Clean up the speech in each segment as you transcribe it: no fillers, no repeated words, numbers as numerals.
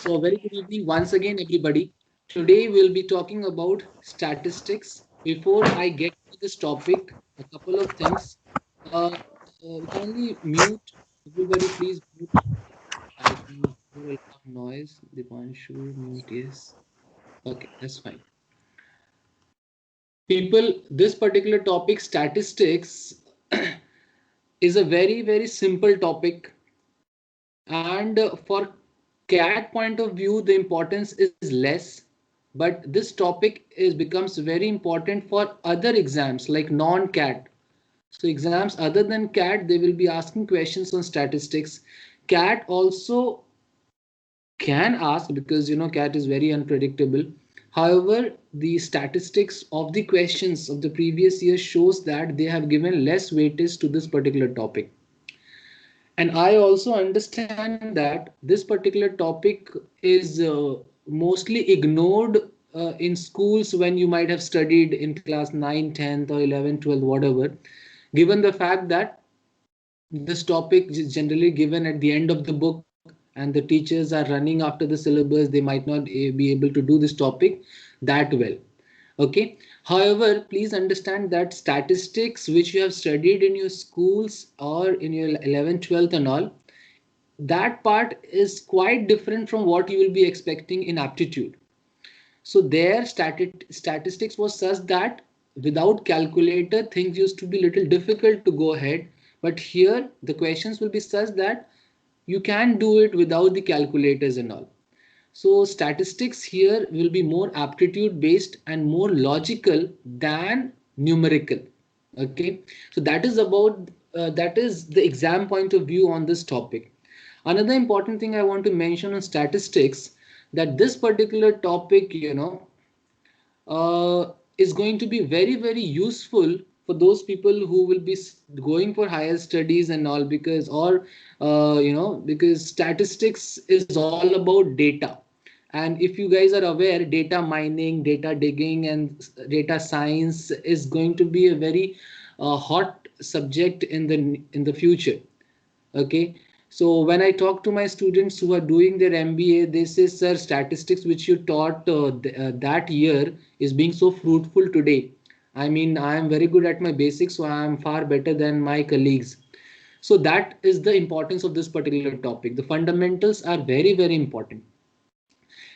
So, a very good evening once again, everybody. Today, we'll be talking about statistics. Before I get to this topic, a couple of things. Kindly mute, everybody, please mute. I can hear a lot of noise. Dipanshu, mute, yes. Okay, that's fine. People, this particular topic, statistics, is a very, very simple topic. And for CAT point of view, the importance is less, but this topic is becomes very important for other exams like non-CAT. So exams other than CAT, they will be asking questions on statistics. CAT also can ask because CAT is very unpredictable. However, the statistics of the questions of the previous year shows that they have given less weightage to this particular topic. And I also understand that this particular topic is mostly ignored in schools when you might have studied in class 9, 10th, or 11, 12, whatever, given the fact that this topic is generally given at the end of the book and the teachers are running after the syllabus. They might not be able to do this topic that well. Okay. However, please understand that statistics which you have studied in your schools or in your 11th, 12th and all, that part is quite different from what you will be expecting in aptitude. So their statistics was such that without calculator things used to be little difficult to go ahead, but here the questions will be such that you can do it without the calculators and all. So statistics here will be more aptitude based and more logical than numerical. Okay, so that is about that is the exam point of view on this topic. Another important thing I want to mention on statistics, that this particular topic, is going to be very, very useful for those people who will be going for higher studies and all, because because statistics is all about data. And if you guys are aware, data mining, data digging, and data science is going to be a very hot subject in the future. Okay. So when I talk to my students who are doing their MBA, they say, sir, statistics which you taught that year is being so fruitful today. I mean, I am very good at my basics, so I am far better than my colleagues. So that is the importance of this particular topic. The fundamentals are very, very important.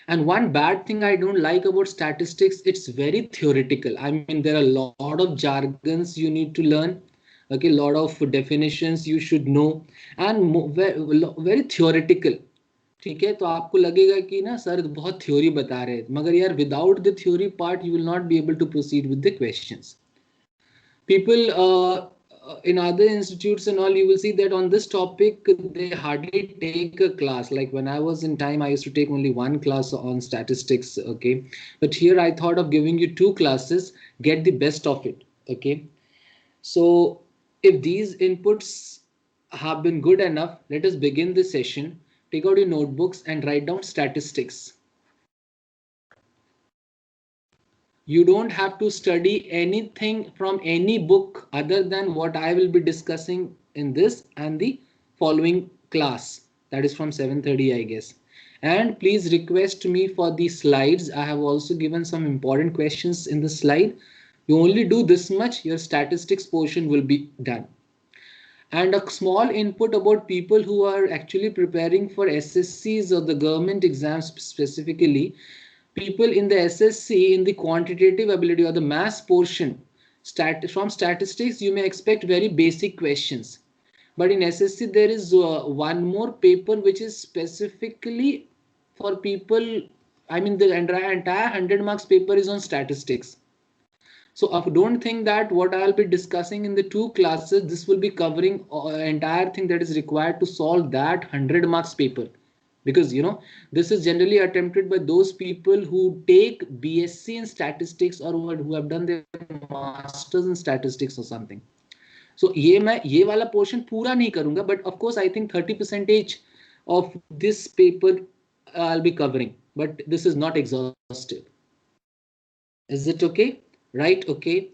And one bad thing I don't like about statistics, it's very theoretical. I mean, there are a lot of jargons you need to learn. Okay, a lot of definitions you should know, and very theoretical. ठीक है, तो आपको लगेगा कि ना sir बहुत theory बता रहे हैं, मगर यार without the theory part you will not be able to proceed with the questions. People in other institutes and all, you will see that on this topic they hardly take a class. Like when I was in time, I used to take only one class on statistics. Okay, but here I thought of giving you two classes, get the best of it. Okay, so if these inputs have been good enough, let us begin this session. Take out your notebooks and write down statistics. You don't have to study anything from any book other than what I will be discussing in this and the following class. That is from 7:30, I guess. And please request me for the slides. I have also given some important questions in the slide. You only do this much, your statistics portion will be done. And a small input about people who are actually preparing for SSCs or the government exams specifically. People in the SSC, in the quantitative ability or the mass portion, from statistics, you may expect very basic questions. But in SSC, there is one more paper which is specifically for people. I mean, the entire 100 marks paper is on statistics. So I don't think that what I'll be discussing in the two classes, this will be covering entire thing that is required to solve that 100 marks paper. Because this is generally attempted by those people who take BSc in statistics or who have done their masters in statistics or something. So ये मैं ये वाला portion पूरा नहीं करूंगा, but of course I think 30% of this paper I'll be covering, but this is not exhaustive. Is it okay? Right? Okay.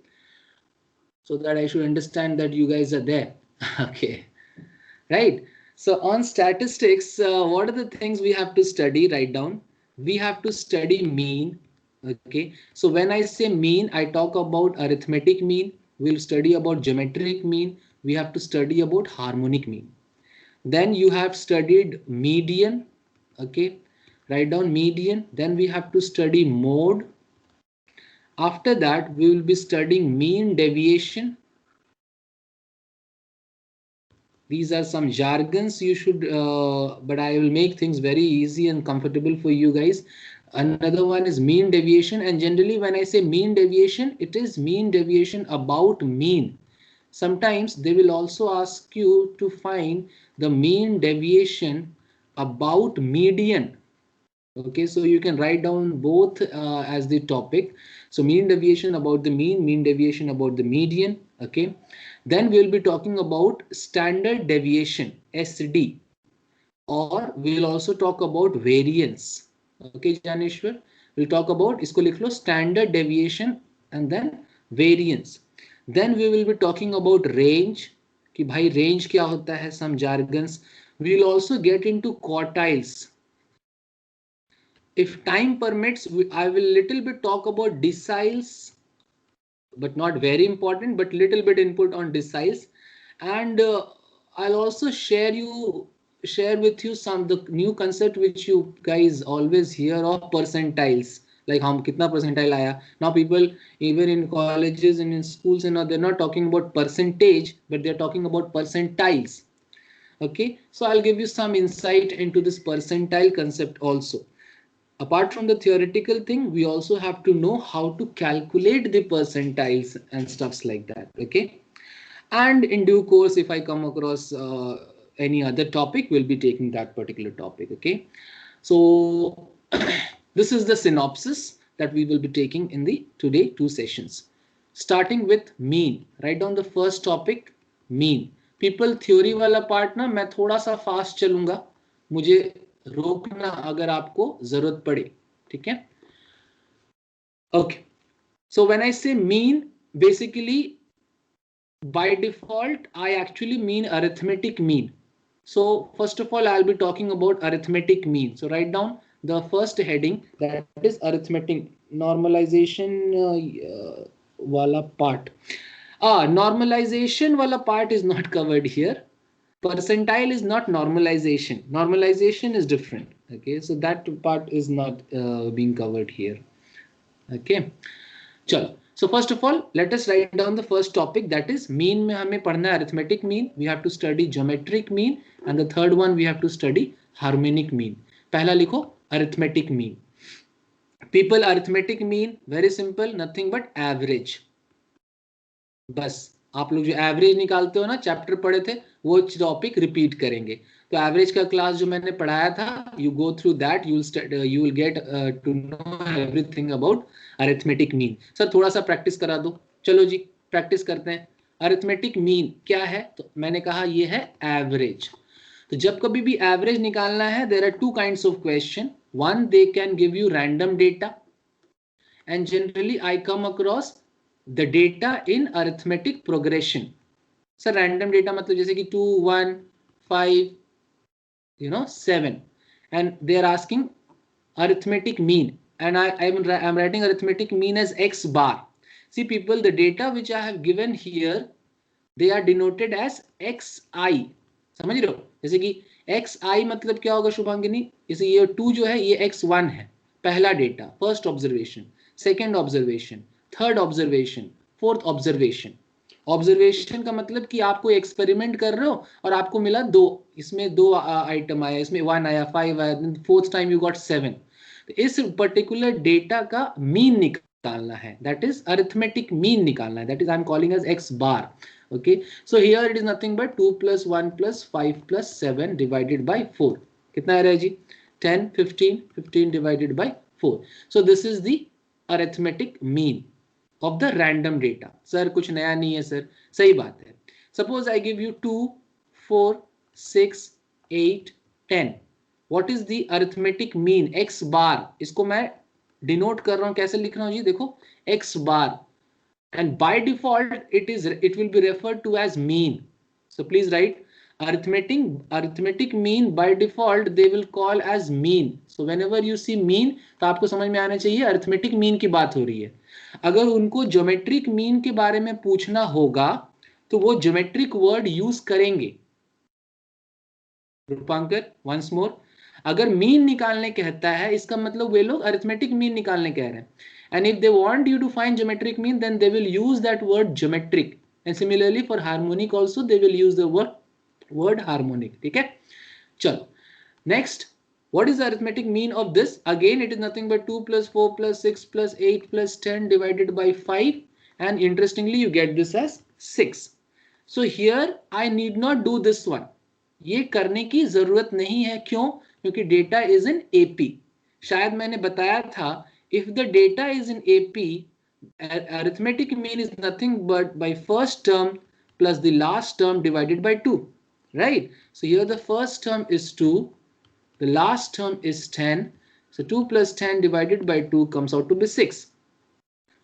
So that I should understand that you guys are there. Okay. Right. So on statistics, what are the things we have to study? Write down. We have to study mean. Okay, so when I say mean, I talk about arithmetic mean. We'll study about geometric mean. We have to study about harmonic mean. Then you have studied median. Okay, write down median. Then we have to study mode. After that, we will be studying mean deviation. These are some jargons you should, but I will make things very easy and comfortable for you guys. Another one is mean deviation. And generally, when I say mean deviation, it is mean deviation about mean. Sometimes they will also ask you to find the mean deviation about median. Okay, so you can write down both as the topic. So mean deviation about the mean deviation about the median. Okay, then we'll be talking about standard deviation, SD, or we'll also talk about variance. Okay, Janeshwar, we'll talk about isko likh lo, standard deviation and then variance. Then we will be talking about range. कि भाई range क्या होता है, some jargons. We'll also get into quartiles. If time permits, I will little bit talk about deciles, but not very important, but little bit input on deciles. And I'll also share with you some the new concept which you guys always hear of, percentiles. Like how kitna percentile aaya. Now people even in colleges and in schools, they're not talking about percentage, but they're talking about percentiles. Okay, so I'll give you some insight into this percentile concept also. Apart from the theoretical thing, we also have to know how to calculate the percentiles and stuffs like that. Okay, and in due course, if I come across any other topic, we'll be taking that particular topic. Okay, so this is the synopsis that we will be taking in the today 2 sessions. Starting with mean. Write down the first topic, mean. People theory वाला part ना मैं थोड़ा सा fast चलूंगा, मुझे रोकना अगर आपको जरूरत पड़े. ठीक है? Okay, so when I say mean, basically by default I actually mean arithmetic mean. So first of all, I'll be talking about arithmetic mean. So write down the first heading, that is arithmetic normalization wala part. Normalization wala part is not covered here. Percentile is not normalization. Normalization is different. Okay, so that part is not being covered here. Okay, chalo. So first of all, let us write down the first topic, that is mean. में हमें पढ़ना है arithmetic mean. We have to study geometric mean, and the third one we have to study harmonic mean. पहला लिखो arithmetic mean. People, arithmetic mean very simple, nothing but average. बस आप लोग जो एवरेज निकालते हो ना, चैप्टर पढ़े थे वो टॉपिक रिपीट करेंगे. तो एवरेज का क्लास जो मैंने पढ़ाया था, you go through that, you will get to know everything about arithmetic mean. Sir थोड़ा सा प्रैक्टिस करा दो. चलो जी प्रैक्टिस करते हैं. अरिथमेटिक मीन क्या है? तो मैंने कहा ये है एवरेज. तो जब कभी भी एवरेज निकालना है, there are two kinds of question. One, they can give you random data, and generally I come across the data in arithmetic progression. So random data मतलब जैसे कि 2, 1, 5, 7, and they are asking arithmetic mean, and I'm writing arithmetic mean as x bar. See people, the data which I have given here, they are denoted as xi. समझ रहे हो? जैसे कि xi मतलब क्या होगा शुभांगिनी? जैसे ये 2 जो है ये x1 है, पहला data, first observation, second observation, third observation, fourth observation. Observation का मतलब कि आप कोई एक्सपेरिमेंट कर रहे हो और आपको मिला 2, इसमें 2 आइटम आया, इसमें 1 आया, 5 आया, फोर्थ टाइम यू गॉट 7. तो इस पर्टिकुलर डेटा का मीन निकालना है, दैट इज अरिथमेटिक मीन निकालना है, that is I am calling as X bar. Okay, so here it is nothing but 2 plus 1 plus 5 plus 7 divided by 4. कितना आ रहा है जी? 10, 15, 15 divided by 4. So this is the arithmetic mean of the random data. Sir कुछ नया नहीं है sir. सही बात है. Suppose I give you 2, 4, 6, 8, 10. What is the arithmetic mean? X bar. इसको मैं डिनोट कर रहा हूँ, कैसे लिख रहा हूँ जी? देखो X bar. And by default it will be referred to as mean. So please write arithmetic mean by default they will call as mean. So whenever you see mean तो आपको समझ में आना चाहिए arithmetic mean की बात हो रही है. अगर उनको geometric mean के बारे में पूछना होगा तो वो geometric word यूज करेंगे. रूपांकर once more, अगर मीन निकालने कहता है इसका मतलब वे लोग अरिथमेटिक मीन निकालने कह रहे हैं. And if they want you to find geometric mean then they will use that word geometric. And similarly for harmonic also they will use the word harmonic. ठीक है, चलो next. What is the arithmetic mean of this? Again, it is nothing but 2 plus 4 plus 6 plus 8 plus 10 divided by 5. And interestingly, you get this as 6. So here, I need not do this one. ये करने की जरूरत नहीं है. क्यों? क्योंकि data is in AP. शायद मैंने बताया था, if the data is in AP, arithmetic mean is nothing but by first term plus the last term divided by 2. Right? So here the first term is 2. The last term is 10. So 2 plus 10 divided by 2 comes out to be 6.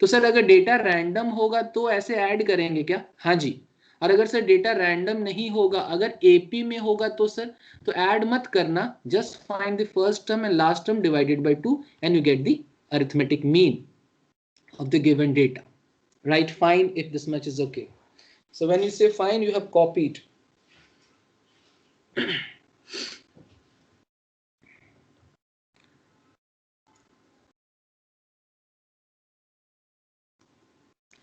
तो sir अगर data random होगा तो ऐसे add करेंगे क्या? हाँ जी. और अगर सर डेटा रैंडम नहीं होगा, अगर AP में होगा तो सर तो ऐड मत करना. Just find the first term and last term divided by 2 and you get the arithmetic mean of the given data. Right? Fine, if this much is okay. So when you say fine, you have copied.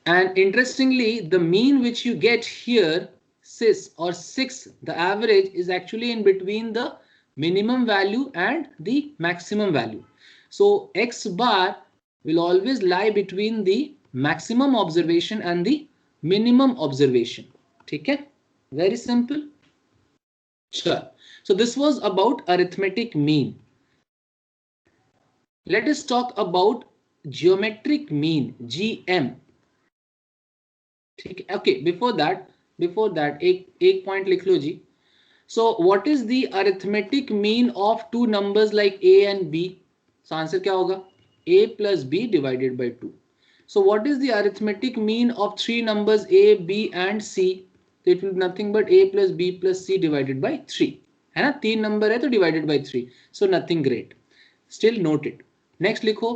And interestingly, the mean which you get here, 6, the average is actually in between the minimum value and the maximum value. So X bar will always lie between the maximum observation and the minimum observation. ठीक है? Very simple. Sure. So this was about arithmetic mean. Let us talk about geometric mean, GM. ठीक है, okay. Before that एक point लिख लो जी. So what is the arithmetic mean of two numbers like A and B? So answer क्या होगा? A plus B divided by 2. So what is the arithmetic mean of three numbers A, B and C? So it will be nothing but A plus B plus C divided by 3. है ना, तीन number है तो divided by 3. So nothing great. Still note it. Next लिखो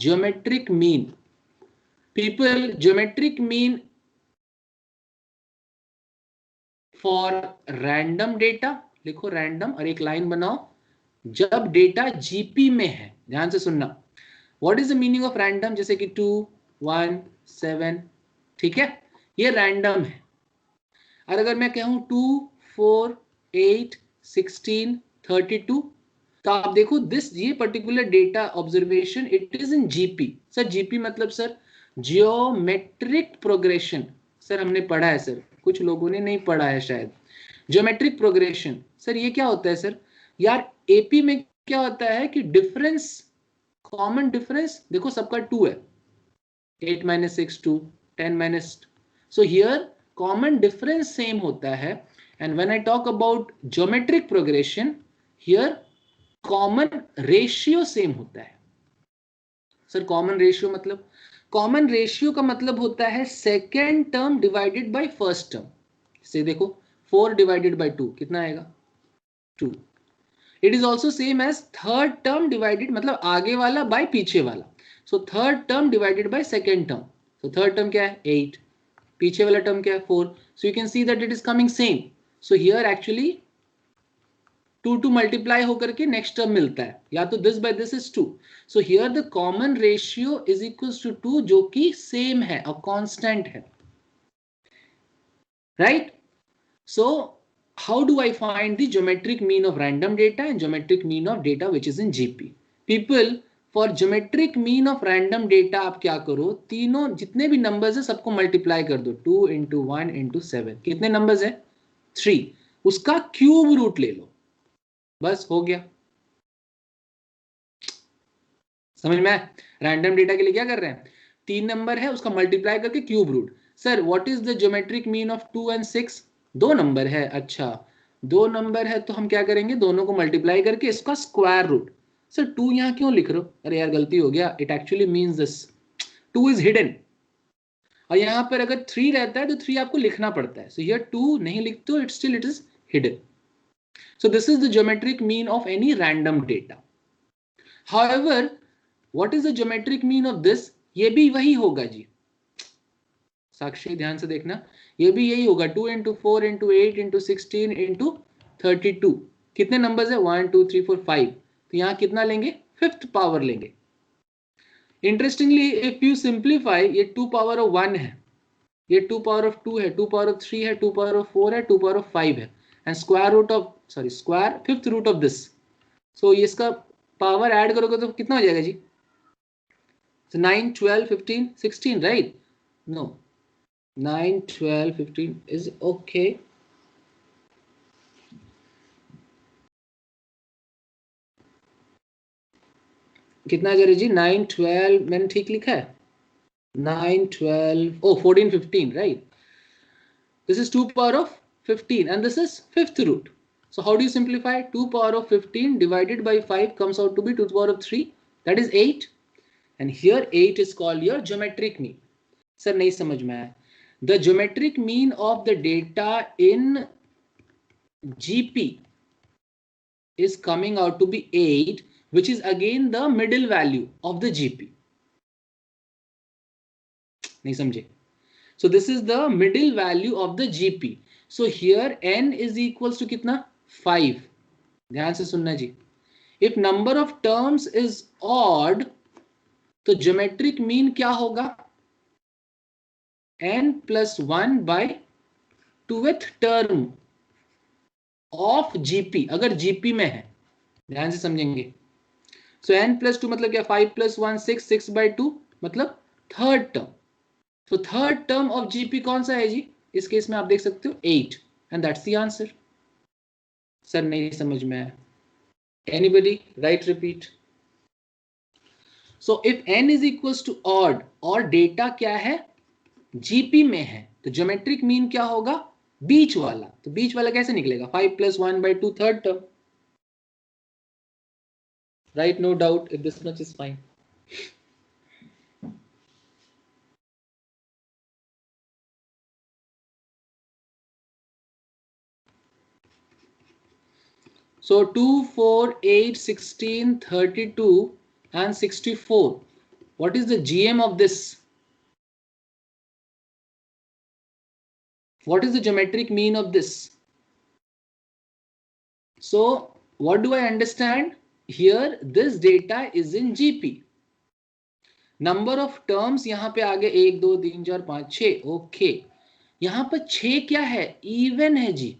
geometric mean. People, geometric mean for random data. लिखो random और एक line बनाओ. जब डेटा GP में है, ध्यान से सुनना. What is the meaning of random? जैसे कि 2, 1, 7. ठीक है, ये रैंडम है. और अगर मैं कहूं 2, 4, 8, 16, 32, तो आप देखो ये particular data observation it is in GP. Sir GP मतलब सर जियोमेट्रिक प्रोग्रेशन. सर हमने पढ़ा है सर, कुछ लोगों ने नहीं पढ़ा है शायद. ज्योमेट्रिक प्रोग्रेशन सर ये क्या होता है सर? यार AP में क्या होता है कि डिफरेंस, कॉमन डिफरेंस देखो सबका 2 है. 8 - 6 2, 10 - so here common difference same होता है. And when I talk about geometric progression, here common ratio same होता है. सर कॉमन रेशियो मतलब? कॉमन रेशियो का मतलब होता है second term divided by first term. से देखो 4 डिवाइडेड बाय 2 कितना आएगा? 2. It is also same as third term divided, मतलब आगे वाला बाय पीछे वाला. So third term divided by second term. So third term क्या है? 8. पीछे वाला टर्म क्या है? 4. So you can see that it is coming same. So here actually 2 multiply होकर के नेक्स्ट टर्म मिलता है, या तो this by this is 2. So here the common ratio is equals to 2, जो कि सेम है और कांस्टेंट है. Right? So how do I find the geometric mean of random data and geometric mean of data which is in GP? People, for geometric mean of random data आप क्या करो, तीनों जितने भी नंबर्स है सबको मल्टीप्लाई कर दो. 2 × 1 × 7. कितने नंबर्स है? 3. उसका क्यूब रूट ले लो, बस हो गया. समझ में? रैंडम डेटा के लिए क्या कर रहे हैं? 3 नंबर है, उसका मल्टीप्लाई करके cube root. Sir what is the geometric mean of 2 and 6? 2 number है. अच्छा 2 नंबर है तो हम क्या करेंगे, दोनों को मल्टीप्लाई करके इसका स्क्वायर रूट. सर 2 यहाँ क्यों लिख रहे हो? अरे यार गलती हो गया. It actually means this, 2 is hidden. और यहाँ पर अगर 3 रहता है तो 3 आपको लिखना पड़ता है. सो हियर 2 नहीं लिखते हो, it still it is hidden. So this is the geometric mean of any random data. However, what is the geometric mean of this? ये भी वही होगा जी, साक्षी ध्यान से देखना, ये भी यही होगा 2 into 4 into 8 into 16 into 32. कितने नंबर्स है? 1 2 3 4 5. तो यहाँ कितना लेंगे? 5th पावर लेंगे. इंटरेस्टिंगली इफ यू सिंप्लीफाई, ये 2 पावर ऑफ 1 है, ये 2 पावर ऑफ 2 है, 2 पावर ऑफ 3 है, 2 पावर ऑफ 4 है, 2 पावर ऑफ 5 है, and square root of square 5th root of this. So इसका पावर ऐड करोगे तो कितना हो जाएगा जी? 9 12 15 16, राइट? No, 9 12 15 is okay. कितना जा रहा है जी? 9 12, मैंने ठीक लिखा है? 9 12, oh 14 15, right? This is 2 power of 15 and this is 5th root. So how do you simplify? 2 power of 15 divided by 5 comes out to be 2 to the power of 3, that is 8. And here 8 is called your geometric mean. Sir, nahi samajh mein aaya. The geometric mean of the data in GP is coming out to be 8, which is again the middle value of the GP. Nahi samjhe? So this is the middle value of the GP. So here n is equals to कितना? 5. ध्यान से सुनना जी. If number of terms is odd, तो geometric mean क्या होगा? n plus 1 by 2th term of GP, अगर GP में है. ध्यान से समझेंगे. So n plus 2 मतलब क्या? 5 plus 1 6, 6 by 2 मतलब थर्ड टर्म. तो थर्ड टर्म ऑफ जीपी कौन सा है जी? इस केस में आप देख सकते हो 8, and that's the answer. Sir नहीं समझ में आया? Anybody? Right, repeat. So if n is equals to odd और डेटा क्या है? जीपी में है, तो ज्योमेट्रिक मीन क्या होगा? बीच वाला. तो बीच वाला कैसे निकलेगा? 5 plus 1 by 2 third term. Right, no doubt, if this much is fine. So 2, 4, 8, 16, 32 and 64. What is the GM of this? What is the geometric mean of this? So what do I understand? Here this data is in GP. Number of terms यहाँ पे आगे 1 2 3 4 5 6. Okay, यहाँ पर 6 क्या है? Even है जी.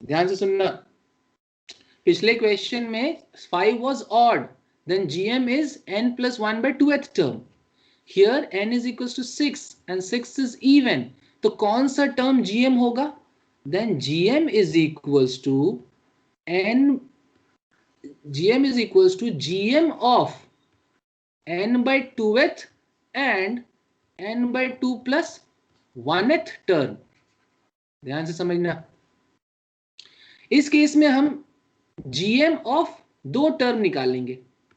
ध्यान से सुनना. पिछले क्वेश्चन में 5 was odd, then GM is n plus 1 by 2th term. Here n is equals to 6 and 6 is even. तो कौन सा टर्म GM होगा? Then GM is equals to GM of n by 2th and n by 2 plus 1th term. ध्यान से समझना. इस case में हम GM ऑफ 2 टर्म निकालेंगे.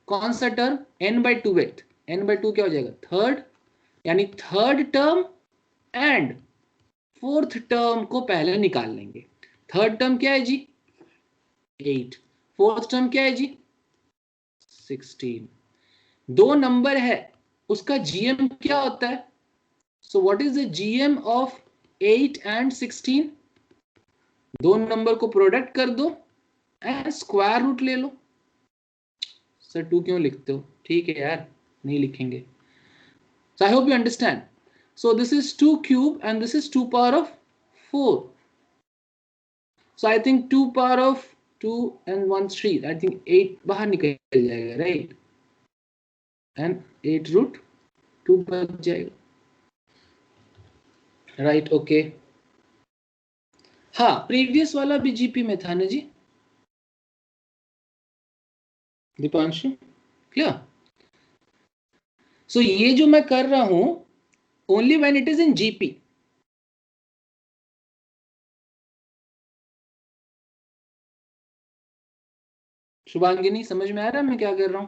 कौन सा term? n by 2th. n by 2 क्या हो जाएगा? थर्ड, यानी third term and fourth term को पहले निकाल लेंगे. थर्ड टर्म क्या है जी? 8. फोर्थ टर्म क्या है जी? 16. 2 नंबर है, उसका GM क्या होता है? सो what is the GM of 8 and 16? 2 number को प्रोडक्ट कर दो एंड स्क्वायर रूट ले लो. सर 2 क्यों लिखते हो? ठीक है यार, नहीं लिखेंगे. So I hope you understand. So this is 2 cube and this is 2 power of 4. So I think 2 power of 2 and 1 3. I think 8 बाहर निकल जाएगा, right? And 8 root 2 बच जाएगा. Right, okay. हाँ, प्रीवियस वाला भी जीपी में था ना जी? दीपांशु, क्लियर? सो ये जो मैं कर रहा हूं, only when it is in GP. Shubhangini, समझ में आ रहा है मैं क्या कर रहा हूं?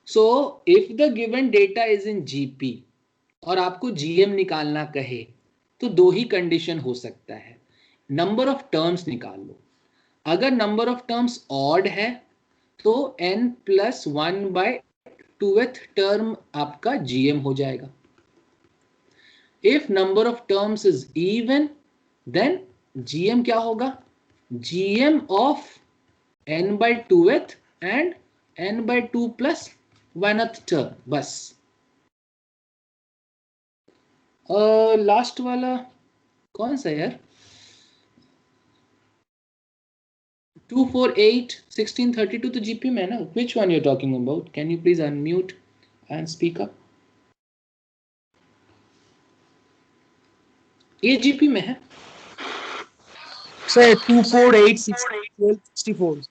So if the given data is in GP और आपको जीएम निकालना कहे, तो 2 ही कंडीशन हो सकता है. नंबर ऑफ टर्म्स निकाल लो। अगर नंबर ऑफ टर्म्स ऑड है तो n+1/2th टर्म आपका जीएम हो जाएगा। If number of terms is even then GM क्या होगा, GM of n/2th and n/2 + 1th term. बस लास्ट वाला कौन सा यार, 2 4 8 16 32 तो जीपी में है ना। Which one you are talking about, can you please unmute and speak up. ये जीपी में है सर 2 4 8 6 12 64।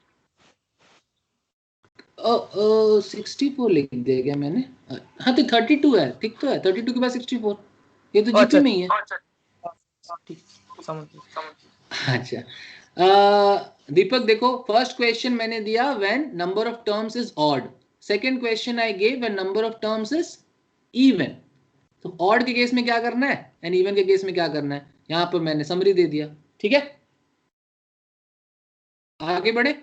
64 लिख दिया गया मैंने। हाँ तो 32 है, ठीक तो है, 32 के बाद 64, ये तो जीपी अच्छा में ही है। ठीक समझ अच्छा दीपक देखो, फर्स्ट क्वेश्चन मैंने दिया when number of terms is odd, second question I gave when number of terms is even. तो ऑड के केस में क्या करना है एंड इवन के केस में क्या करना है, यहां पर मैंने समरी दे दिया। ठीक है, आगे बढ़े।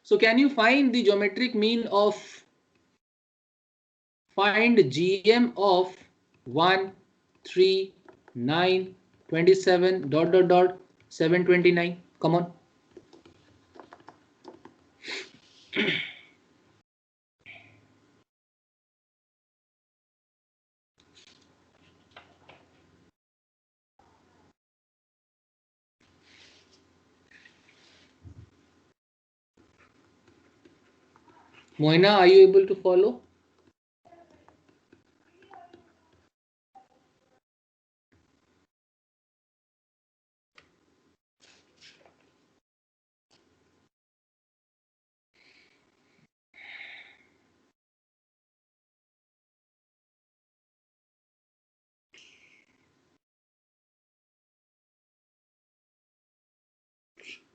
So can you find the geometric mean of, find GM of 1 3 9 27 ... 729? Come on. Moina, are you able to follow?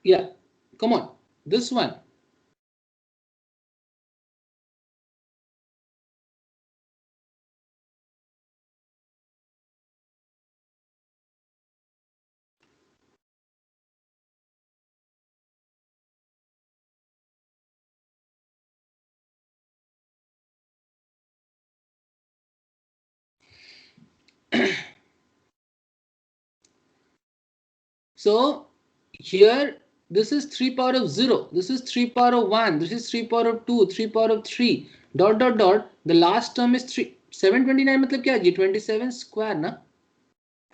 Yeah, come on, this one. So here this is 3 power of 0, this is 3 power of 1, this is 3 power of 2, 3 power of 3 ... The last term is 3. 729 मतलब क्या जी, 27 square ना।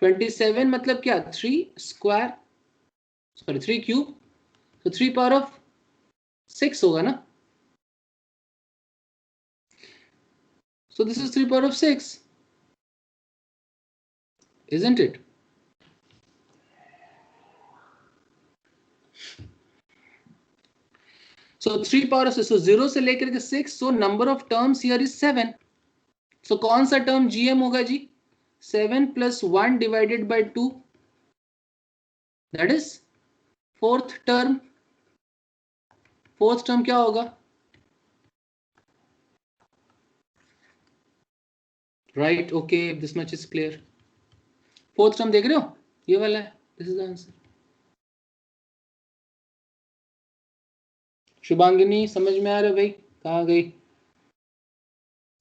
27 मतलब क्या, 3 square, sorry 3 cube, तो 3 power of 6 होगा ना। So this is 3 power of 6, isn't it? So 3 power of 6, so 0 से लेकर के 6, so number of terms here is 7. So कौन सा टर्म GM होगा जी, 7 + 1 divided by 2, that is fourth term. Fourth term क्या होगा, right, okay, this much is clear. Fourth term देख रहे हो, ये वाला है, this is the answer. Shubhangini समझ में आ रहा है भाई, कहाँ गई?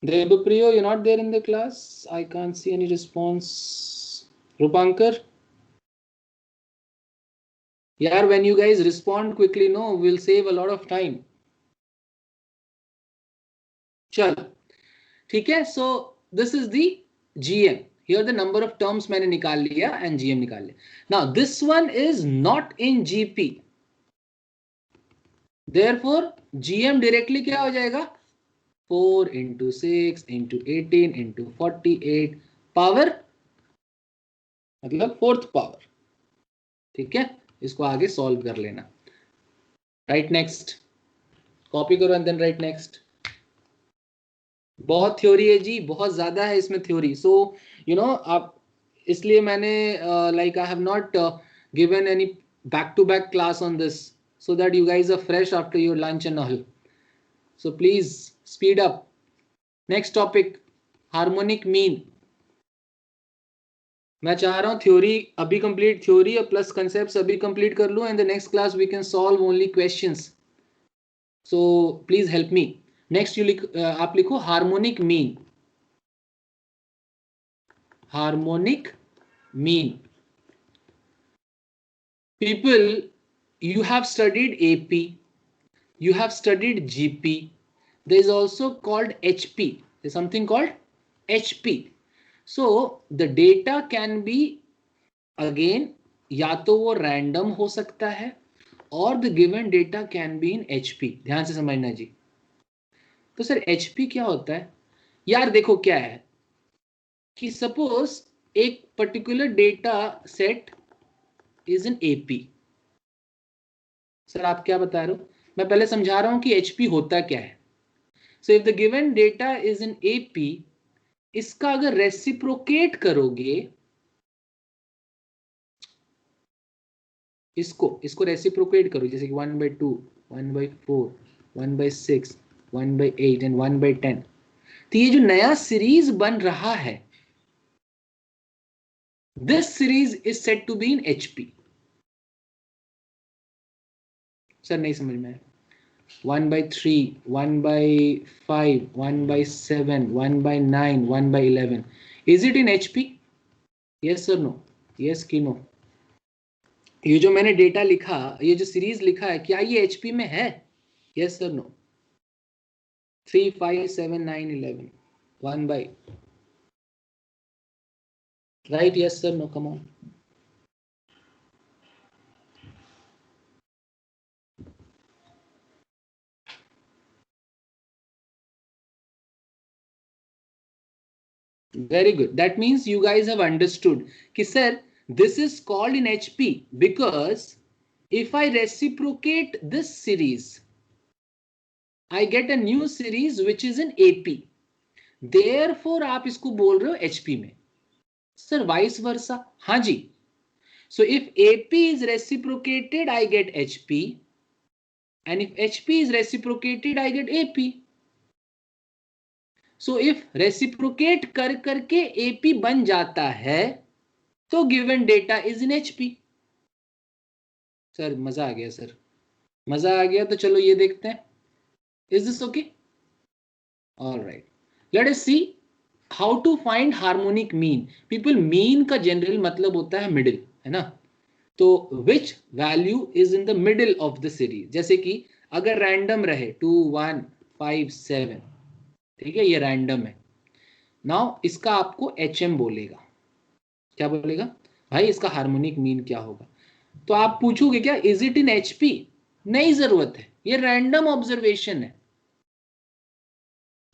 Debpriyo, you not there in the class, I can't see any response. Rupankar, यार when you guys respond quickly no, will save a lot of time. चलो ठीक है, so this is the GM, here the number of terms मैंने निकाल लिया and GM निकाल लिया। now this one is not in GP, therefore GM directly क्या हो जाएगा, 4 × 6 × 18 × 48 पावर, मतलब फोर्थ पावर। ठीक है, इसको आगे सॉल्व कर लेना। राइट नेक्स्ट, कॉपी करो एंड देन राइट नेक्स्ट। बहुत थ्योरी है जी, बहुत ज्यादा है इसमें थ्योरी, सो यू नो आप, इसलिए मैंने like I have not given any back to back class on this, so that you guys are fresh after your lunch and all. So please speed up. Next topic, harmonic mean. मैं चाह रहा हूँ theory अभी complete, theory plus concepts अभी complete कर लूँ, and the next class we can solve only questions. So please help me. Next आप लिखो harmonic mean. Harmonic mean. People, you have studied AP, you have studied GP. There is also called HP. There's something called HP. So the data can be again या तो वो random हो सकता है और the given data can be in HP. ध्यान से समझना जी. तो सर HP क्या होता है यार? देखो क्या है कि सपोज एक particular data set is in AP. Sir आप क्या बता रहे हो? मैं पहले समझा रहा हूं कि HP होता क्या है. So if the given data is in AP, इसका अगर रेसिप्रोकेट करोगे, इसको रेसिप्रोकेट करो, जैसे कि 1/2, 1/4, 1/6, 1/8 एंड 1/10, तो ये जो नया सीरीज बन रहा है, this series is said to be in HP. Sir नहीं समझ में आया. 1/3, 1/5, 1/7, 1/9, 1/11. Is it in HP? Yes or no? Yes कि no? ये जो मैंने डेटा लिखा, ये जो सीरीज लिखा है, क्या ये HP में है? Yes or no? 3, 5, 7, 9, 11. 1 by. Right? Yes or no? Come on. Very good. That means you guys have understood कि sir, this is called in HP because if I reciprocate this series, I get a new series which is in AP. Therefore आप इसको बोल रहे हो HP में. Sir, vice versa. हाँ जी. So if AP is reciprocated, I get HP, and if HP is reciprocated, I get AP. So if reciprocate कर करके AP बन जाता है, तो given data is in HP. Sir मजा आ गया, सर मजा आ गया. तो चलो ये देखते हैं. Is this okay? All right. Let us see how to find harmonic mean. People, mean का general मतलब होता है middle, है ना? तो which value is in the middle of the series? जैसे कि अगर random रहे 2, 1, 5, 7, ठीक है, ये random है. Now इसका आपको HM बोलेगा. क्या बोलेगा भाई? इसका हार्मोनिक मीन क्या होगा? तो आप पूछोगे क्या इज इट इन HP? नहीं जरूरत है, ये रैंडम ऑब्जर्वेशन है.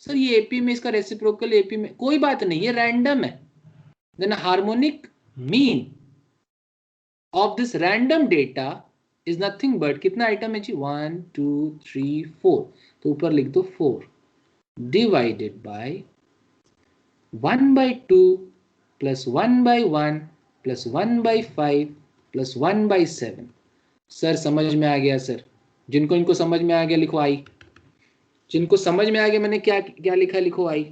सर ये AP में, इसका रेसिप्रोकल AP में, कोई बात नहीं, ये रैंडम है. Then harmonic mean of this random data is nothing but, कितना आइटम है जी? 1, 2, 3, 4. तो ऊपर लिख दो 4 divided bye 1/2 plus 1/1 plus 1/5 plus 1/7. Sir समझ में आ गया सर. जिनको इनको समझ में आ गया लिखो आई. जिनको समझ में आ गया मैंने क्या क्या लिखा लिखो I.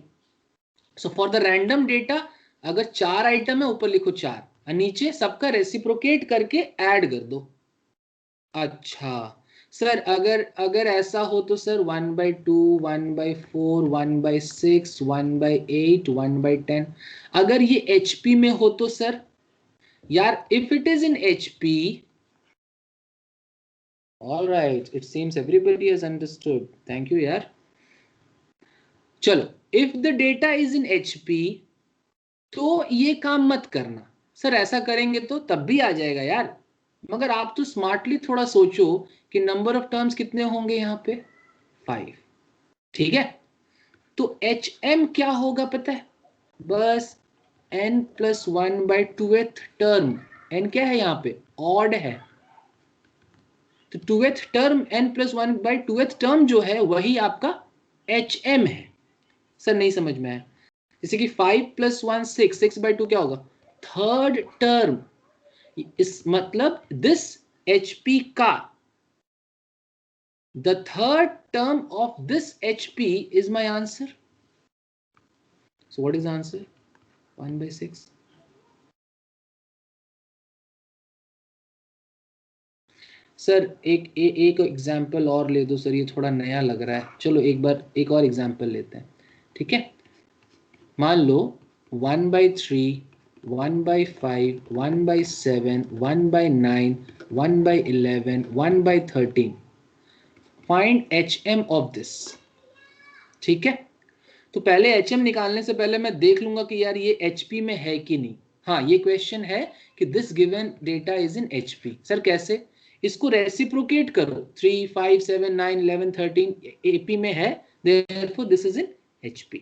So for the random data अगर 4 आइटम है, ऊपर लिखो 4 और नीचे सबका रेसिप्रोकेट करके ऐड कर दो. अच्छा सर अगर ऐसा हो तो सर 1/2, 1/4, 1/6, 1/8, 1/10. अगर ये HP में हो तो सर यार, if it is in HP, all right, it seems everybody has understood. Thank you यार. चलो, if the data is in HP, तो ये काम मत करना. सर ऐसा करेंगे तो तब भी आ जाएगा यार, मगर आप तो स्मार्टली थोड़ा सोचो कि नंबर ऑफ टर्म्स कितने होंगे यहाँ पे? 5. ठीक है, तो HM क्या होगा पता है? बस n+1/2th टर्म. n क्या है यहाँ पे? ऑड है. तो 2th टर्म n+1/2th टर्म जो है वही आपका HM है. सर नहीं समझ में आया. जैसे कि 5 + 1 6, 6/2 क्या होगा? Third term. इस मतलब दिस HP का The third term of this HP is my answer. So what is the answer? 1/6. Sir एक एग्जाम्पल और ले दो सर, ये थोड़ा नया लग रहा है. चलो एक बार एक और एग्जाम्पल लेते हैं, ठीक है. मान लो 1/3, 1/5, 1/7, 1/9, 1/11, 1/13. Find HM of this. ठीक है, तो पहले HM निकालने से पहले मैं देख लूंगा कि यार ये HP में है कि नहीं. हाँ, ये क्वेश्चन है कि this given data is in HP. Sir कैसे? इसको रेसिप्रोकेट करो. 3, 5, 7, 9, 11, 13 AP में है, therefore this is in HP.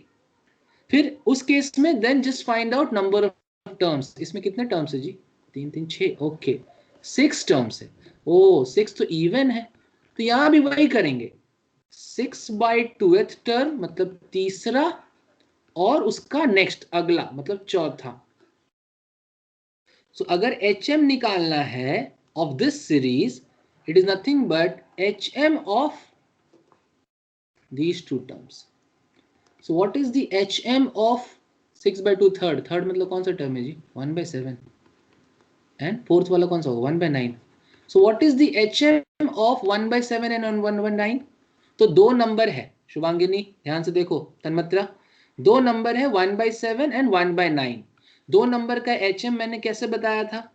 फिर उस केस में then just find out number of terms. इसमें कितने टर्म्स है जी? 3, 3, 6. ओके, 6 टर्म्स है. ओ 6 तो इवन है, तो यहां भी वही करेंगे. 6/2th टर्म मतलब तीसरा, और उसका नेक्स्ट अगला मतलब चौथा. सो अगर HM निकालना है of this series, it is nothing but HM of these two terms. So what is the HM of 6/2 third? Third मतलब कौन सा टर्म है जी? 1/7. And fourth वाला कौन सा होगा? 1/9. So what is the HM of 1/7 and 1/9? तो दो नंबर है शुभांगिनी, ध्यान से देखो. तन्मत्रा, दो नंबर है 1/7 and 1/9. दो नंबर का HM मैंने कैसे बताया था?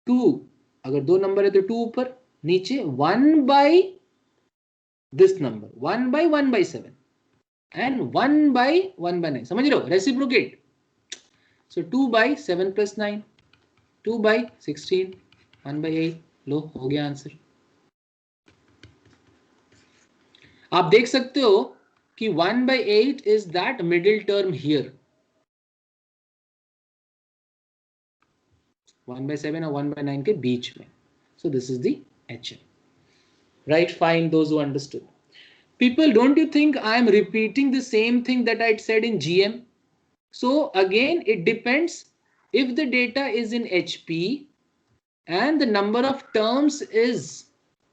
2. अगर दो नंबर है तो 2 ऊपर, नीचे 1 by दिस नंबर, 1/1/7 and 1/1/9. समझ रहे हो? रेसिप्रोकेट. सो 2/7 + 9, 2/16, 1/8. लो, हो गया आंसर. आप देख सकते हो कि 1/8 is that middle term here. 1/7 और 1/9 के बीच में. सो this is the HM. Right, fine, those who understood. People, don't you think I am repeating the same thing that I said in GM? So again, it depends. If the data is in HP and the number of terms is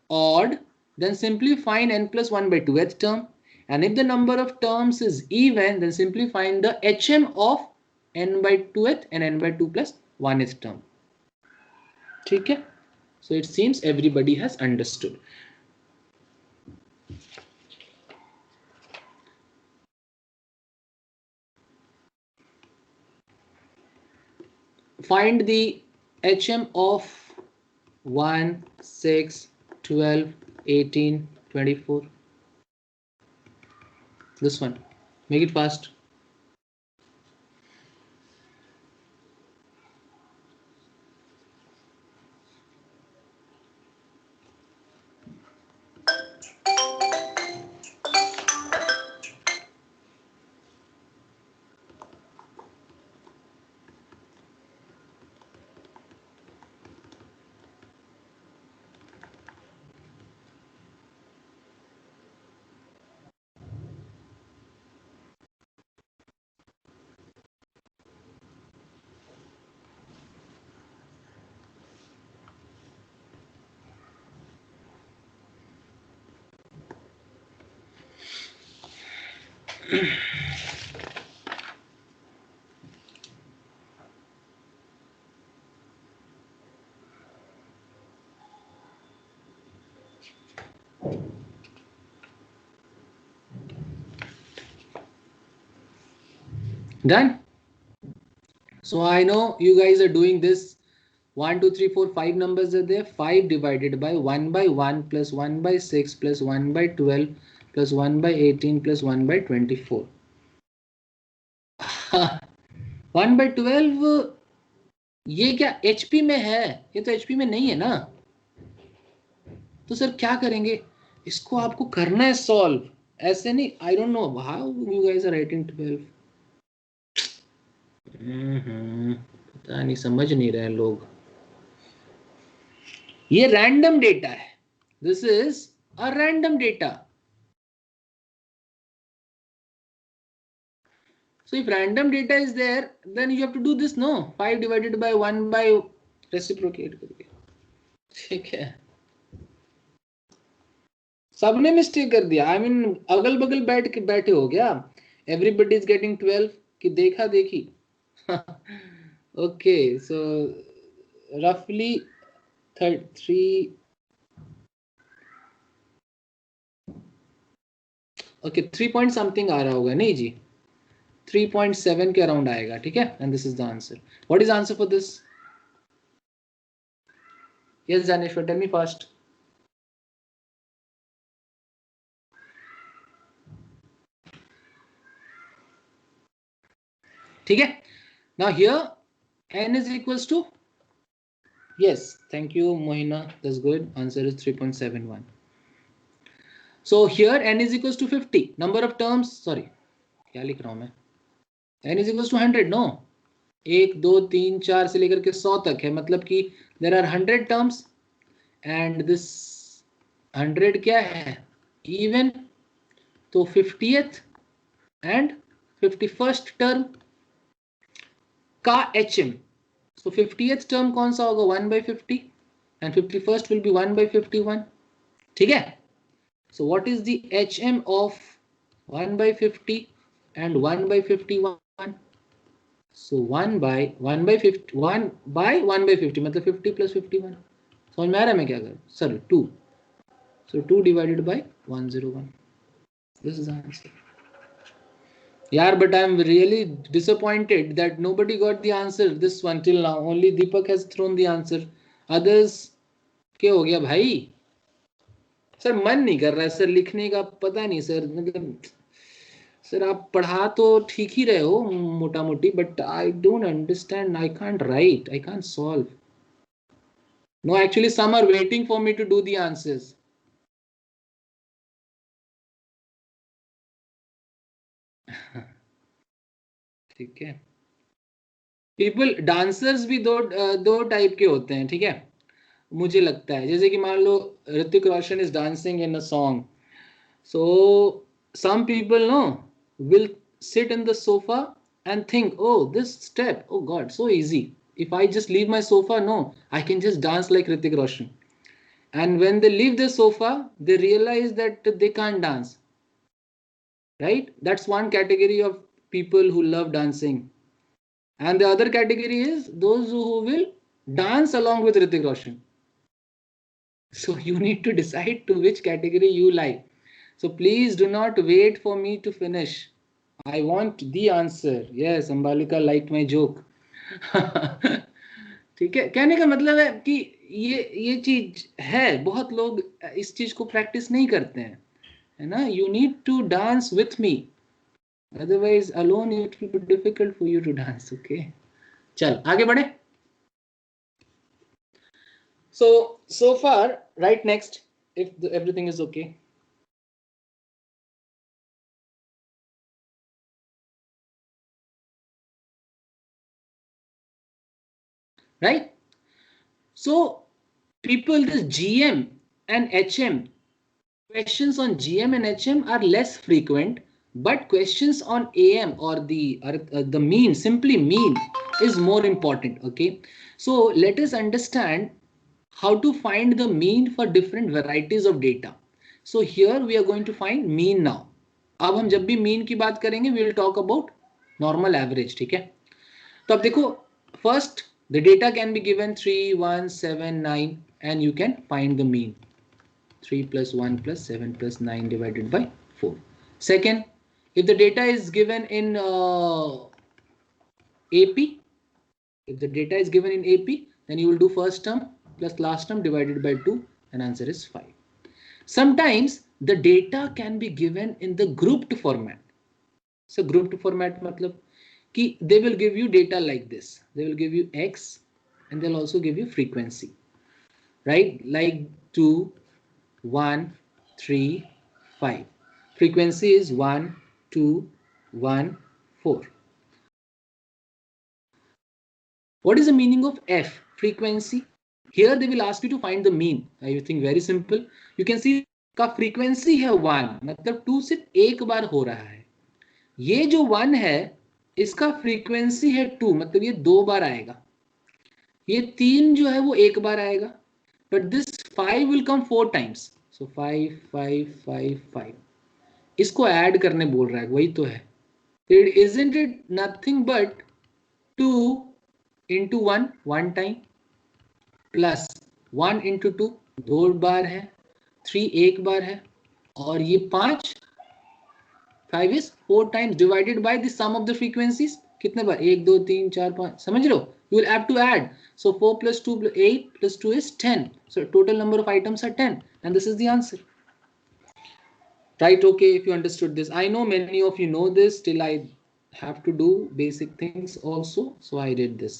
odd, then simply find n plus 1/2th term. And if the number of terms is even, then simply find the HM of n/2th and n/2 plus 1th term. ठीक है? So it seems everybody has understood. Find the HM of 1, 6, 12, 18, 24. This one. Make it fast. Done? So I know you guys are doing this. 1, 2, 3, 4, 5 numbers are there. 5 divided by 1/1 plus 1/6 plus 1/12 plus 1/18 plus 1/24. 1/12 ये क्या HP में है? ये तो HP में नहीं है ना. तो सर क्या करेंगे? इसको आपको करना है सॉल्व, ऐसे नहीं. I don't know how you guys are writing 12. पता नहीं, समझ नहीं रहे लोग. ये रैंडम डेटा है. This is a random data. So if random data is there, then you have to do this, no? 5 divided by 1 by reciprocate करके. ठीक है. सबने मिस्टेक कर दिया। आई मीन अगल बगल बैठे हो गया। एवरीबडी इज गेटिंग 12 कि देखा देखी। ओके सो रफली 3 ओके 3 पॉइंट समथिंग आ रहा होगा। नहीं जी 3.7 के अराउंड आएगा। ठीक है and this is the answer. What is answer for this? Yes Janeshwar tell me first. ठीक है now here n is equals to yes thank you Mohina that's good answer is 3.71. so here n is equals to 50 number of terms sorry क्या लिख रहा हूं मैं n is equals to 100 no 1 2 3 4 से लेकर के 100 तक है मतलब कि there are 100 terms and this 100 क्या है even तो 50th and 51st term का HM so 50th term कौन सा होगा 1/50 and 51st will be 1/51. ठीक है so what is the HM of 1/50 and 1/51? so 1/50 1/50 मतलब 50 plus 51 समझ में आ रहा है मैं क्या करूं sir 2 so 2 divided by 101 this is the answer. Yeah, but I'm really disappointed that nobody got the answer this one till now. Only Deepak has thrown the answer. Others क्या हो गया भाई? सर मन नहीं कर रहा है सर लिखने का पता नहीं सर मतलब सर आप पढ़ा तो ठीक ही रहे हो मोटा मोटी but I don't understand I can't write I can't solve no actually some are waiting for me to do the answers ठीक है पीपल डांसर्स भी दो टाइप के होते हैं ठीक है मुझे लगता है जैसे कि मान लो Hrithik Roshan is dancing in a song so some people no will sit in the sofa and think oh this step oh god so easy if I just leave my sofa no I can just dance like Hrithik Roshan and when they leave the sofa they realize that they can't dance right that's one category of people who love dancing and the other category is those who will dance along with Hrithik Roshan. So you need to decide to which category you like. So please do not wait for me to finish. I want the answer. Yes, Ambalika liked my joke. ठीक है कहने का मतलब है कि ये चीज है बहुत लोग इस चीज को प्रैक्टिस नहीं करते हैं है ना you need to dance with me otherwise alone it will be difficult for you to dance okay चल आगे बढ़े so far right next if everything is okay right so people this GM and HM questions on GM and HM are less frequent but questions on AM or the mean simply mean is more important okay so let us understand how to find the mean for different varieties of data so here we are going to find mean now अब हम जब भी mean की बात करेंगे we will talk about normal average ठीक है तो अब देखो first the data can be given 3 1 7 9 and you can find the mean 3 plus 1 plus 7 plus 9 divided by 4 second if the data is given in AP if the data is given in AP then you will do first term plus last term divided by 2 and answer is 5 sometimes the data can be given in the grouped format so grouped format matlab ki they will give you data like this they will give you x and they'll also give you frequency right like 2 1 3 5 frequency is 1 2 1 4 what is the meaning of f frequency here they will ask you to find the mean I think very simple you can see का frequency है 1 मतलब 2 सिर्फ एक बार हो रहा है ये जो 1 है इसका frequency है 2 मतलब ये 2 बार आएगा ये 3 जो है वो एक बार आएगा but this 5 will come 4 times सो 5 5 5 5 इसको ऐड करने बोल रहा है, वही तो है. It isn't it nothing but 2 into 1 one time plus 1 into 2 दो बार है, 3 एक बार है, और ये 5 is 4 times divided by the sum of the frequencies. कितने बार? 1 2 3 4 5. समझ रहे हो? You will have to add. So 4 plus 2 plus 8 plus 2 is 10. So total number of items are 10, and this is the answer. Right? Okay, if you understood this. I know many of you know this. Still, I have to do basic things also. So I did this.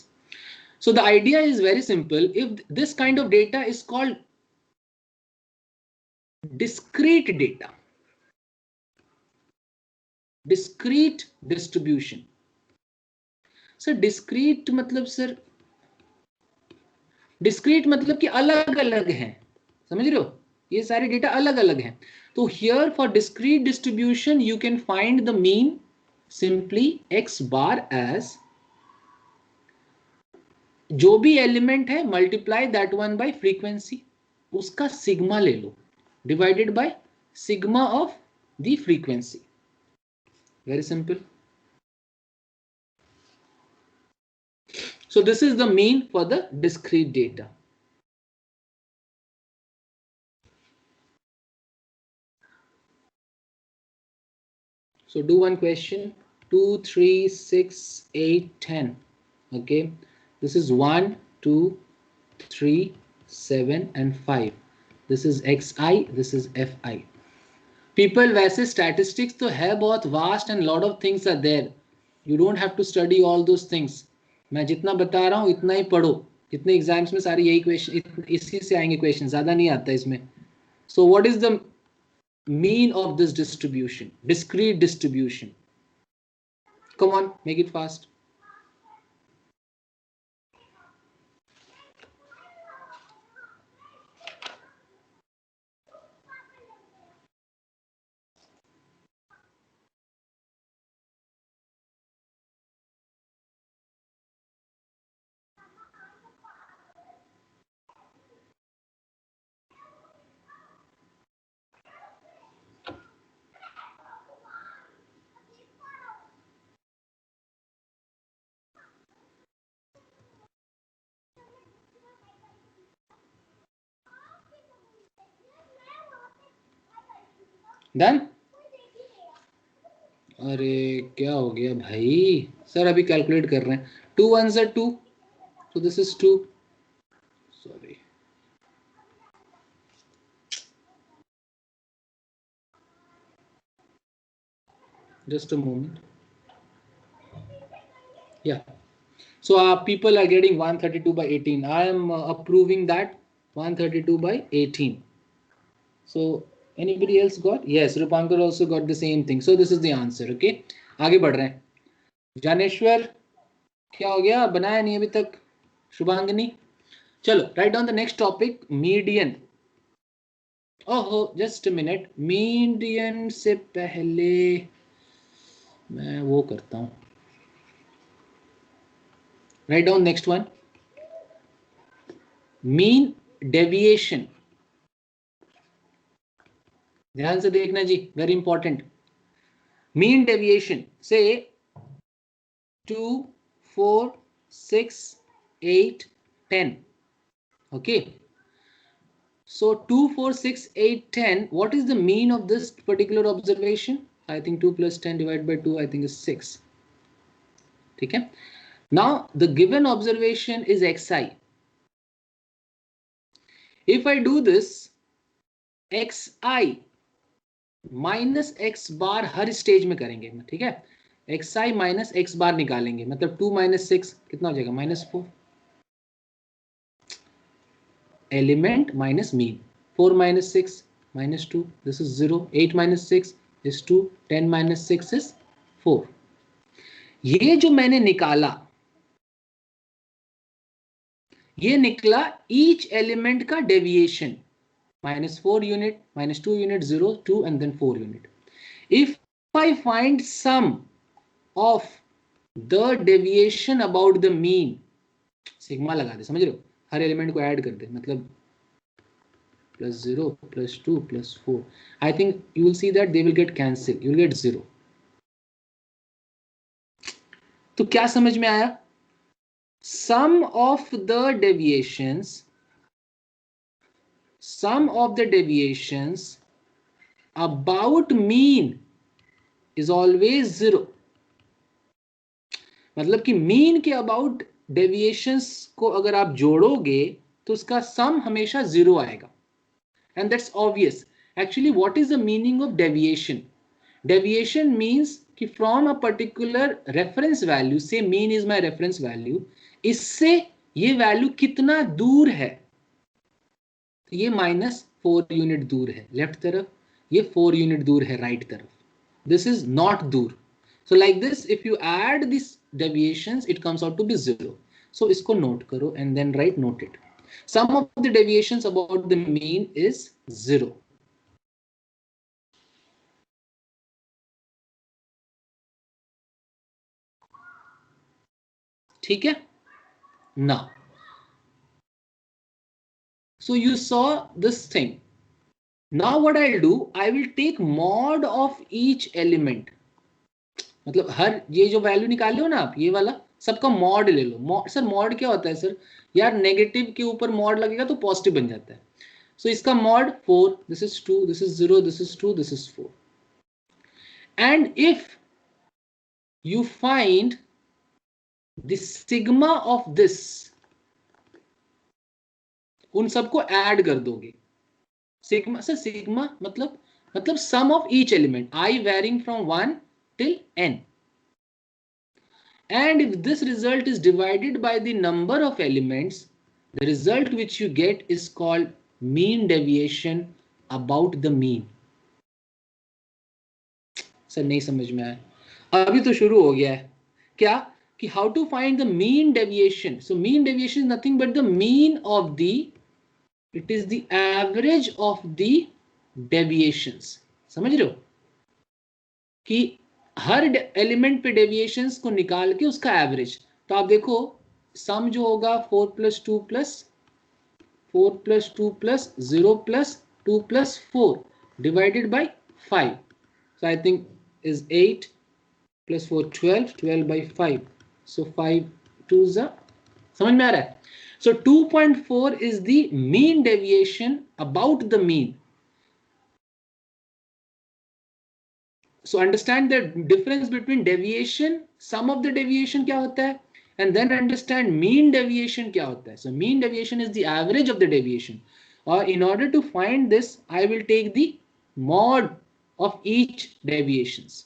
So the idea is very simple. If this kind of data is called discrete data, discrete distribution. Sir discrete मतलब sir discrete मतलब कि अलग अलग हैं, समझ रहे हो? ये सारे डेटा अलग अलग हैं. तो here for discrete distribution you can find the mean simply x bar as जो भी एलिमेंट है multiply that one by frequency, उसका सिग्मा ले लो divided by sigma of the frequency. Very simple. So this is the mean for the discrete data. So do one question. 2 3 6 8 10. Okay, this is 1 2 3 7 and 5. This is xi, this is fi. People, वैसे statistics तो है बहुत vast and lot of things are there. You don't have to study all those things. मैं जितना बता रहा हूँ इतना ही पढ़ो. जितने एग्जाम्स में सारे यही क्वेश्चन, इसी से आएंगे क्वेश्चन, ज्यादा नहीं आता इसमें. So what is the mean of this distribution, discrete distribution? Come on, make it fast. Done? अरे क्या हो गया भाई? सर अभी कैलकुलेट कर रहे हैं. 2 1s are 2, so this is 2. Sorry. Just a moment. Yeah. So people are getting 132 by 18. I am approving that 132 by 18. So anybody else got? Yes, Rupankar also got the same thing. So this is the answer. Okay. आगे बढ़ रहे हैं. जानेश्वर क्या हो गया? बनाया नहीं अभी तक. शुभांगनी चलो, write down the next topic, median. ओहो, जस्ट अ मिनट. मीडियन से पहले मैं वो करता हूं. Write down next one, mean deviation. ध्यान से देखना जी, वेरी इंपॉर्टेंट. मीन डेविएशन से 2 4 6 8 10. okay, so 2 4 6 8 10, what is the mean of this particular observation? I think 2 plus 10 divided by 2 I think is 6. okay, now the given observation is xi. if I do this, xi minus x bar her stage में करेंगे, ठीक है. xi minus x बार निकालेंगे, मतलब 2 minus 6 कितना हो जाएगा? -4. Element minus mean. 4 minus 6 -2, this is 0. 8 minus 6 is 2. 10 minus 6 is 4. ये जो मैंने निकाला, ये निकला ईच एलिमेंट का deviation. -4 unit, -2 unit, 0 2 and then 4 unit. if I find sum of the deviation about the mean, sigma लगा दे, समझ रहे हो? हर एलिमेंट को ऐड कर दे, मतलब plus 0 plus 2 plus 4. I think you will see that they will get cancelled. You will get 0. तो क्या समझ में आया? Sum of the deviations about mean is always 0. मतलब कि मीन के अबाउट डेविएशंस को अगर आप जोड़ोगे तो उसका सम हमेशा 0 आएगा. And that's obvious. Actually, what is the meaning of deviation? Deviation means कि from a particular reference value, say mean is my reference value, इससे ये वैल्यू कितना दूर है? ये -4 यूनिट दूर है लेफ्ट तरफ, ये 4 यूनिट दूर है राइट तरफ. This is not दूर. So like this, if you add these deviations, it comes out to be 0. So इसको note करो and then write noted. Sum of the deviations about the mean is 0. ठीक है? Now, so you saw this thing. Now what I'll do, I will take mod of each element. मतलब हर ये जो value निकाले हो ना आप, ये वाला सबका मॉड ले लो. मॉड सर, मॉड क्या होता है सर? यार नेगेटिव के ऊपर मॉड लगेगा तो पॉजिटिव बन जाता है. सो इसका mod 4, this is 2, this is 0, this is 2, this is 4. And if you find the sigma of this, उन सबको ऐड कर दोगे. सिग्मा सर, सिग्मा मतलब sum of each element, i varying from 1 till n. And if this result is divided by the number of elements, the result which you get is called mean deviation about the mean. Sir नहीं समझ में आया? अभी तो शुरू हो गया है. क्या कि how to find the mean deviation. So mean deviation is nothing but the mean of the, it is the average of the deviations. समझ रहे हो कि हर एलिमेंट पे डेविएशंस को निकाल के उसका एवरेज. तो आप देखो सम जो होगा 4 + 2 + 4 + 2 + 0 + 2 + 4 divided by 5. So I think is 8 + 4 12, 12 by 5. So 5 2s are, समझ में आ रहा है? So 2.4 is the mean deviation about the mean. So understand the difference between deviation, sum of the deviation क्या होता है, and then understand mean deviation क्या होता है. So mean deviation is the average of the deviation. Or in order to find this, I will take the mod of each deviations.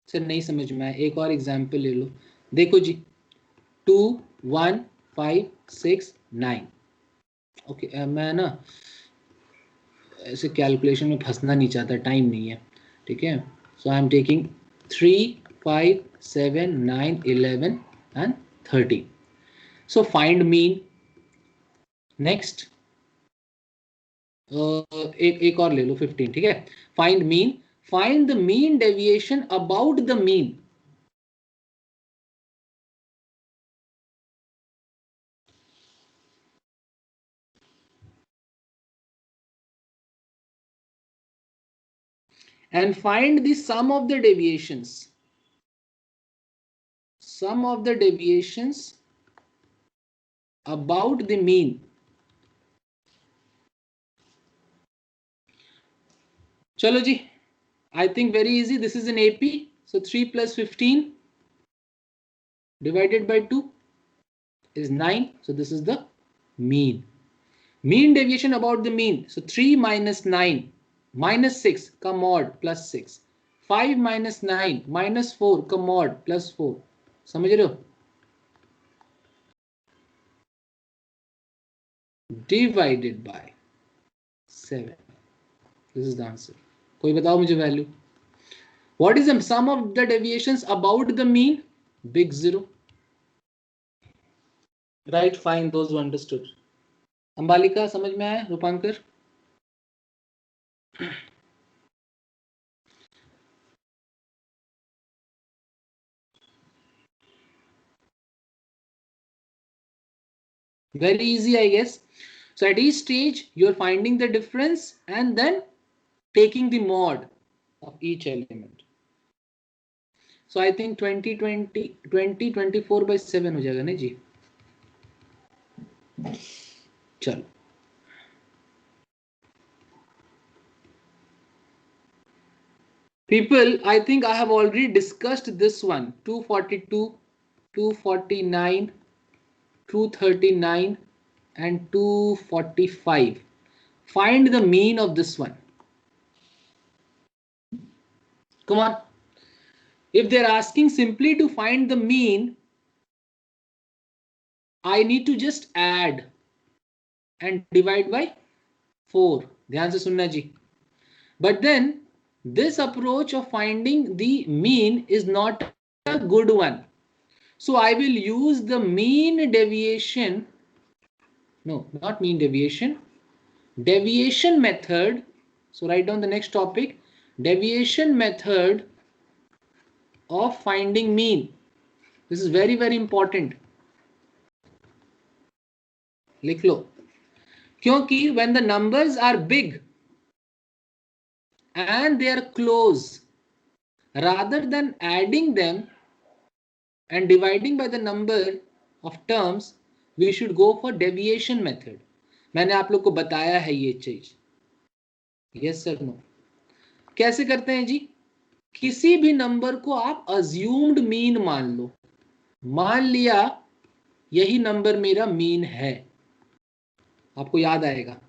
Sir नहीं समझ में आया, एक और एग्जाम्पल ले लो. देखो जी, 2 1 5 6 9. ओके, मैं ना ऐसे कैलकुलेशन में फंसना नहीं चाहता, टाइम नहीं है. ठीक है, so I am taking 3 5 7 9 11 and 13. So find mean. Next एक और ले लो 15. ठीक है, find mean. Find the mean deviation about the mean. And find the sum of the deviations. Sum of the deviations about the mean. चलो जी, I think very easy. This is an AP. So 3 + 15 divided by 2 is 9. So this is the mean. Mean deviation about the mean. So 3 - 9 -6 का mod +6. 5 - 9 -4 का mod +4. समझ रहे हो? Divided by 7. This is the answer. कोई बताओ मुझे value. What is the sum of the deviations about the mean? Big 0. Right, fine, those who understood. Ambalika समझ में आया? रूपांकर? Very easy, I guess. So at each stage, you're finding the difference and then taking the mod of each element. So I think 20 24 by 7 हो जाएगा ना जी. चलो. People, I think I have already discussed this one. 242, 249, 239 and 245. Find the mean of this one. Come on. If they're asking simply to find the mean, I need to just add and divide by 4. ध्यान से सुनना जी. But then this approach of finding the mean is not a good one. So I will use the mean deviation. No, not mean deviation. Deviation method. So write down the next topic. Deviation method of finding mean. This is very, very important. लिख लो. क्योंकि when the numbers are big and they are close, rather than adding them and dividing by the number of terms, we should go for deviation method. मैंने आप लोग को बताया है ये चीज. Yes sir, no. कैसे करते हैं जी? किसी भी नंबर को आप अज्यूम्ड मीन मान लो. मान लिया यही नंबर मेरा मीन है. आपको याद आएगा.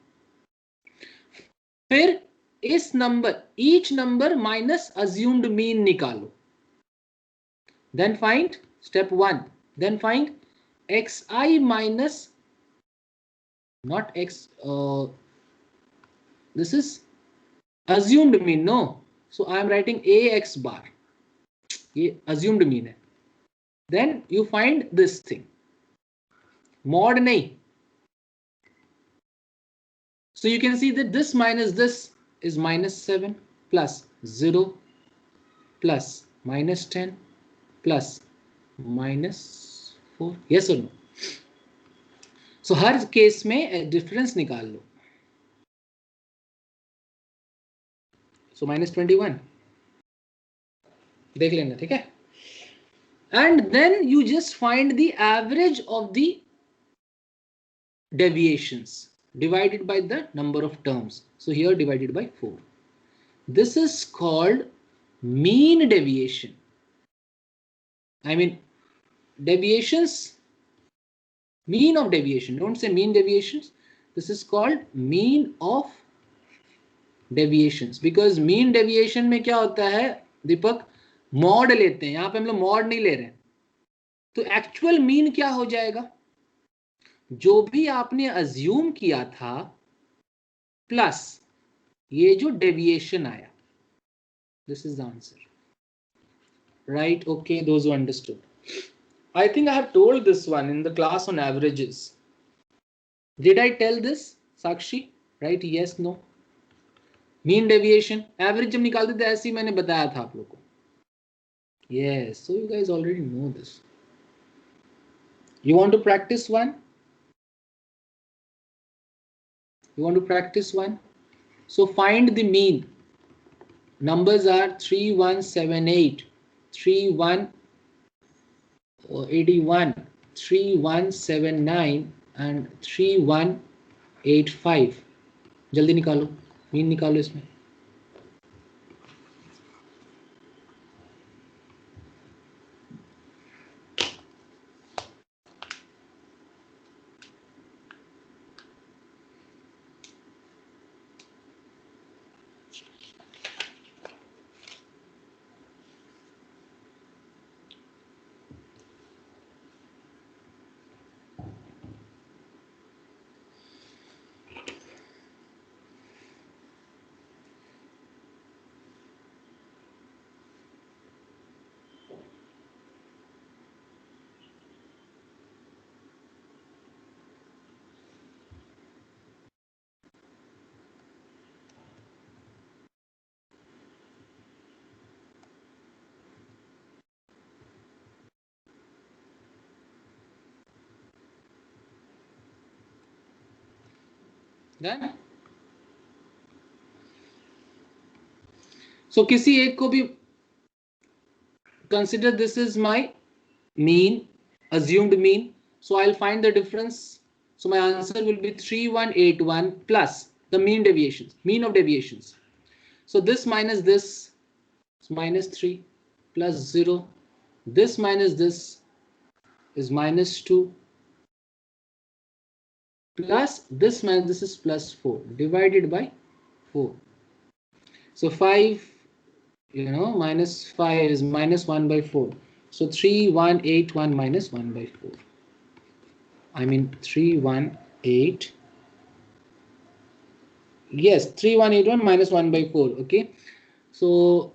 फिर इस number each number minus assumed mean निकालो. Then find step 1. Then find xi minus not x. This is assumed mean. No. So I am writing ax bar. ये assumed mean है. Then you find this thing. Mod नहीं. So you can see that this minus this is minus 7 plus 0 plus minus 10 plus minus 4. Yes or no? So her case में difference निकाल लो. So minus 21. देख लेना, ठीक है? And then you just find the average of the deviations divided by the number of terms. So here divided by 4. This is called mean deviation. I mean deviations, mean of deviation. Don't say mean deviations. This is called mean of deviations. Because mean deviation में क्या होता है दीपक? Mod लेते हैं. यहाँ पे हम लोग मॉड नहीं ले रहे हैं. तो एक्चुअल मीन क्या हो जाएगा? जो भी आपने अज्यूम किया था प्लस ये जो डेविएशन आया. This is the answer. Right? Okay, those who understood. I think I have told this one in the class on averages. Did I tell this, Sakshi? Right? Yes, no. Mean deviation, average जब निकालते थे ऐसे ही मैंने बताया था आप लोगों को. Yes, so you guys already know this. You want to practice one? You want to practice one? So find the mean. Numbers are 3178, 3181, 3179 and 3185. जल्दी निकालो, मीन निकालो इसमें. Done? So किसी एक को भी consider this is my mean, assumed mean. So I'll find the difference. So my answer will be 3181 plus the mean deviations, mean of deviations. So this minus this is minus 3 plus 0. This minus this is minus 2 plus this minus this is plus 4 divided by 4. So 5, minus 5 is minus 1 by 4. So 3181 minus 1 by 4. I mean 318. Yes, 3181 minus 1 by 4. Okay. So